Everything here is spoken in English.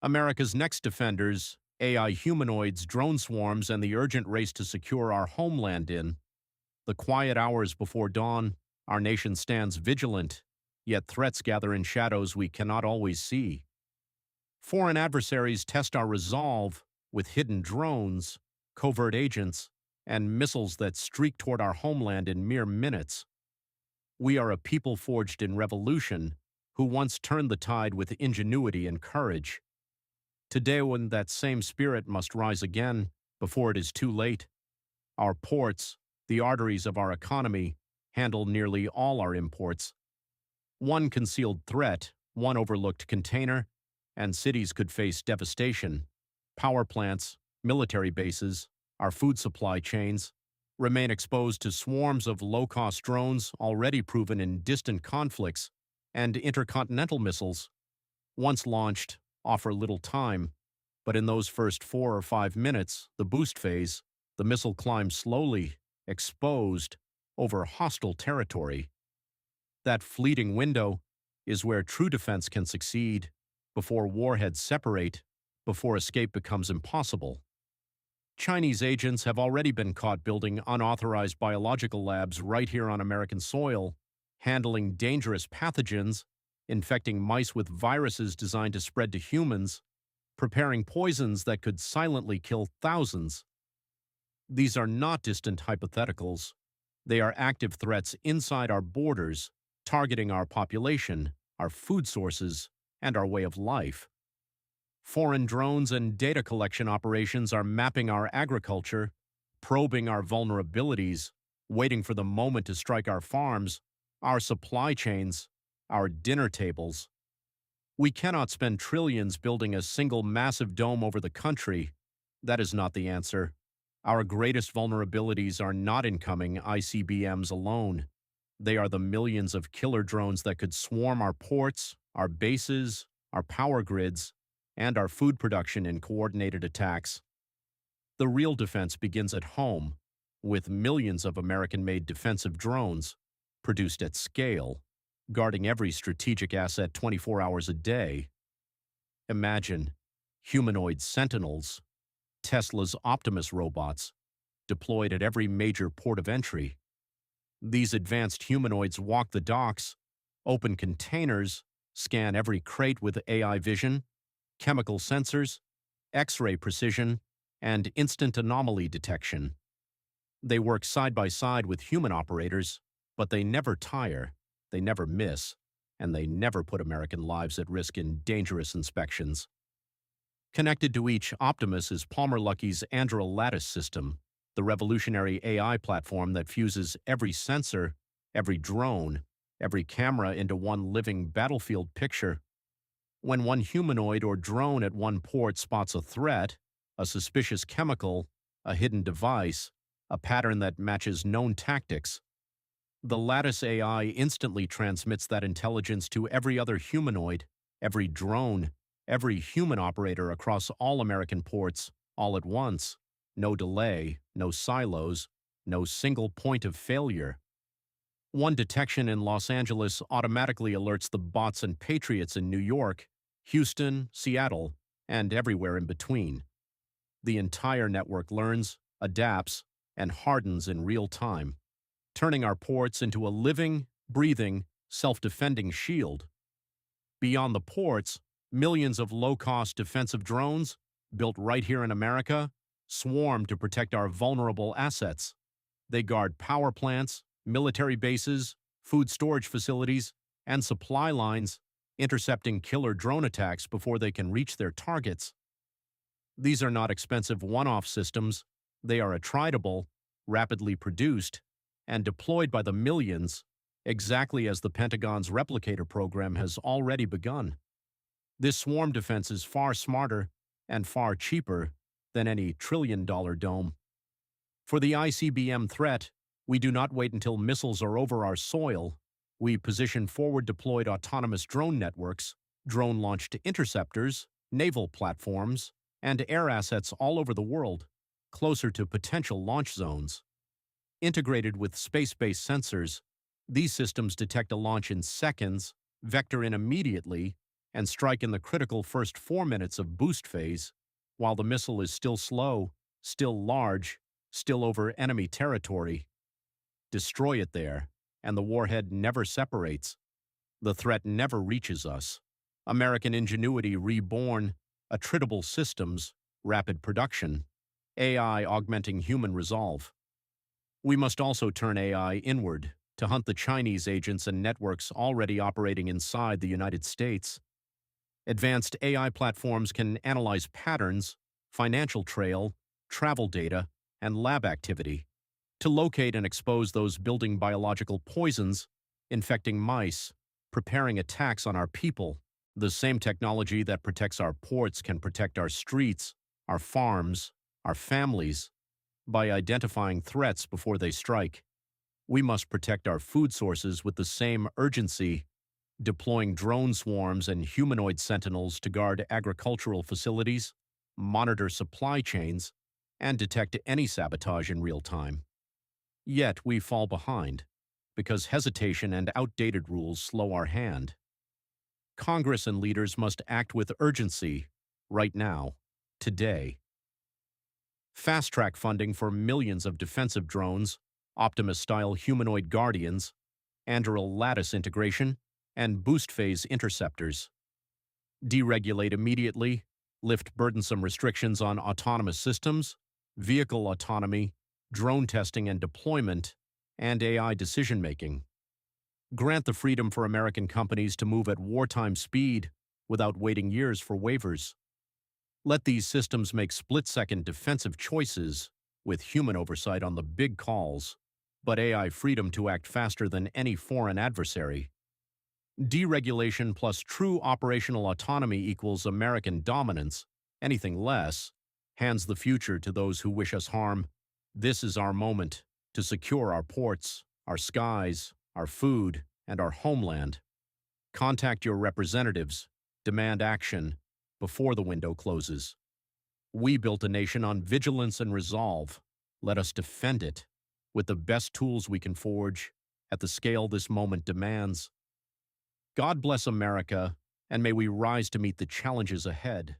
America's next defenders, AI humanoids, drone swarms, and the urgent race to secure our homeland in the quiet hours before dawn, our nation stands vigilant, yet threats gather in shadows we cannot always see. Foreign adversaries test our resolve with hidden drones, covert agents, and missiles that streak toward our homeland in mere minutes. We are a people forged in revolution who once turned the tide with ingenuity and courage. Today, when that same spirit must rise again before it is too late, our ports, the arteries of our economy, handle nearly all our imports. One concealed threat, one overlooked container, and cities could face devastation. Power plants, military bases, our food supply chains remain exposed to swarms of low-cost drones already proven in distant conflicts, and intercontinental missiles, once launched, offer little time, but in those first 4 or 5 minutes, the boost phase, the missile climbs slowly, exposed, over hostile territory. That fleeting window is where true defense can succeed, before warheads separate, before escape becomes impossible. Chinese agents have already been caught building unauthorized biological labs right here on American soil, handling dangerous pathogens, infecting mice with viruses designed to spread to humans, preparing poisons that could silently kill thousands. These are not distant hypotheticals. They are active threats inside our borders, targeting our population, our food sources, and our way of life. Foreign drones and data collection operations are mapping our agriculture, probing our vulnerabilities, waiting for the moment to strike our farms, our supply chains, our dinner tables. We cannot spend trillions building a single massive dome over the country. That is not the answer. Our greatest vulnerabilities are not incoming ICBMs alone. They are the millions of killer drones that could swarm our ports, our bases, our power grids, and our food production in coordinated attacks. The real defense begins at home, with millions of American-made defensive drones, produced at scale, guarding every strategic asset 24 hours a day. Imagine humanoid sentinels, Tesla's Optimus robots, deployed at every major port of entry. These advanced humanoids walk the docks, open containers, scan every crate with AI vision, chemical sensors, X-ray precision, and instant anomaly detection. They work side by side with human operators, but they never tire, they never miss, and they never put American lives at risk in dangerous inspections. Connected to each Optimus is Palmer Luckey's Anduril Lattice system, the revolutionary AI platform that fuses every sensor, every drone, every camera into one living battlefield picture. When one humanoid or drone at one port spots a threat, a suspicious chemical, a hidden device, a pattern that matches known tactics, the Lattice AI instantly transmits that intelligence to every other humanoid, every drone, every human operator across all American ports, all at once. No delay, no silos, no single point of failure. One detection in Los Angeles automatically alerts the bots and patriots in New York, Houston, Seattle, and everywhere in between. The entire network learns, adapts, and hardens in real time, turning our ports into a living, breathing, self-defending shield. Beyond the ports, millions of low-cost defensive drones, built right here in America, swarm to protect our vulnerable assets. They guard power plants, military bases, food storage facilities, and supply lines, intercepting killer drone attacks before they can reach their targets. These are not expensive one-off systems. They are attritable, rapidly produced, and deployed by the millions, exactly as the Pentagon's replicator program has already begun. This swarm defense is far smarter and far cheaper than any trillion-dollar dome. For the ICBM threat, we do not wait until missiles are over our soil. We position forward-deployed autonomous drone networks, drone-launched interceptors, naval platforms, and air assets all over the world, closer to potential launch zones. Integrated with space-based sensors, these systems detect a launch in seconds, vector in immediately, and strike in the critical first 4 minutes of boost phase, while the missile is still slow, still large, still over enemy territory. Destroy it there, and the warhead never separates. The threat never reaches us. American ingenuity reborn, attritable systems, rapid production, AI augmenting human resolve. We must also turn AI inward to hunt the Chinese agents and networks already operating inside the United States. Advanced AI platforms can analyze patterns, financial trail, travel data, and lab activity to locate and expose those building biological poisons, infecting mice, preparing attacks on our people. The same technology that protects our ports can protect our streets, our farms, our families. By identifying threats before they strike, we must protect our food sources with the same urgency, deploying drone swarms and humanoid sentinels to guard agricultural facilities, monitor supply chains, and detect any sabotage in real time. Yet we fall behind, because hesitation and outdated rules slow our hand. Congress and leaders must act with urgency, right now, today. Fast-track funding for millions of defensive drones, Optimus-style humanoid guardians, Anduril lattice integration, and boost phase interceptors. Deregulate immediately, lift burdensome restrictions on autonomous systems, vehicle autonomy, drone testing and deployment, and AI decision-making. Grant the freedom for American companies to move at wartime speed without waiting years for waivers. Let these systems make split-second defensive choices with human oversight on the big calls, but AI freedom to act faster than any foreign adversary. Deregulation plus true operational autonomy equals American dominance. Anything less hands the future to those who wish us harm. This is our moment to secure our ports, our skies, our food, and our homeland. Contact your representatives. Demand action before the window closes. We built a nation on vigilance and resolve. Let us defend it with the best tools we can forge at the scale this moment demands. God bless America, and may we rise to meet the challenges ahead.